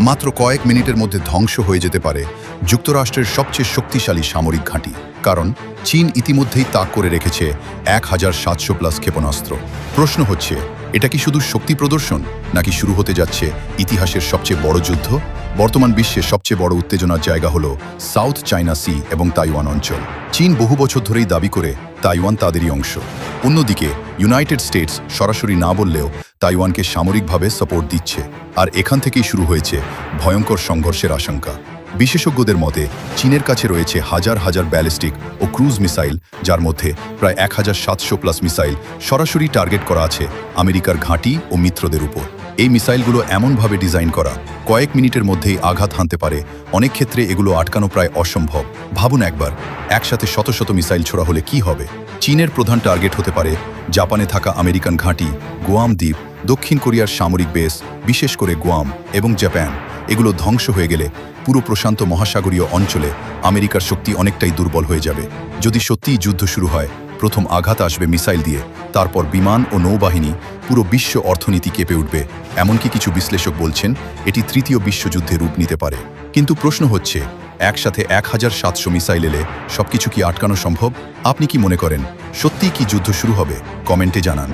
মাত্র কয়েক মিনিটের মধ্যে ধ্বংস হয়ে যেতে পারে যুক্তরাষ্ট্রের সবচেয়ে শক্তিশালী সামরিক ঘাঁটি। কারণ চীন ইতিমধ্যেই তাক করে রেখেছে 1700+ ক্ষেপণাস্ত্র। প্রশ্ন হচ্ছে, এটা কি শুধু শক্তি প্রদর্শন, নাকি শুরু হতে যাচ্ছে ইতিহাসের সবচেয়ে বড় যুদ্ধ? বর্তমান বিশ্বের সবচেয়ে বড় উত্তেজনার জায়গা হলো সাউথ চায়না সি এবং তাইওয়ান অঞ্চল। চীন বহু বছর ধরেই দাবি করে তাইওয়ান তাদেরই অংশ। অন্যদিকে ইউনাইটেড স্টেটস সরাসরি না বললেও তাইওয়ানকে সামরিকভাবে সাপোর্ট দিচ্ছে। আর এখান থেকেই শুরু হয়েছে ভয়ঙ্কর সংঘর্ষের আশঙ্কা। বিশেষজ্ঞদের মতে চীনের কাছে রয়েছে হাজার হাজার ব্যালিস্টিক ও ক্রুজ মিসাইল, যার মধ্যে প্রায় 1700+ মিসাইল সরাসরি টার্গেট করা আছে আমেরিকার ঘাঁটি ও মিত্রদের উপর। এই মিসাইলগুলো এমনভাবে ডিজাইন করা, কয়েক মিনিটের মধ্যেই আঘাত হানতে পারে। অনেক ক্ষেত্রে এগুলো আটকানো প্রায় অসম্ভব। ভাবুন একবার, একসাথে শত শত মিসাইল ছোড়া হলে কি হবে। চীনের প্রধান টার্গেট হতে পারে জাপানে থাকা আমেরিকান ঘাঁটি, গুয়াম দ্বীপ, দক্ষিণ কোরিয়ার সামরিক বেস, বিশেষ করে গুয়াম এবং জাপান। এগুলো ধ্বংস হয়ে গেলে পুরো প্রশান্ত মহাসাগরীয় অঞ্চলে আমেরিকার শক্তি অনেকটাই দুর্বল হয়ে যাবে। যদি সত্যিই যুদ্ধ শুরু হয়, প্রথম আঘাত আসবে মিসাইল দিয়ে, তারপর বিমান ও নৌবাহিনী, পুরো বিশ্ব অর্থনীতি কেঁপে উঠবে। এমনকি কিছু বিশ্লেষক বলছেন এটি তৃতীয় বিশ্বযুদ্ধে রূপ নিতে পারে। কিন্তু প্রশ্ন হচ্ছে, একসাথে 1700 মিসাইল এলে সবকিছু কি আটকানো সম্ভব? আপনি কি মনে করেন সত্যিই কি যুদ্ধ শুরু হবে? কমেন্টে জানান।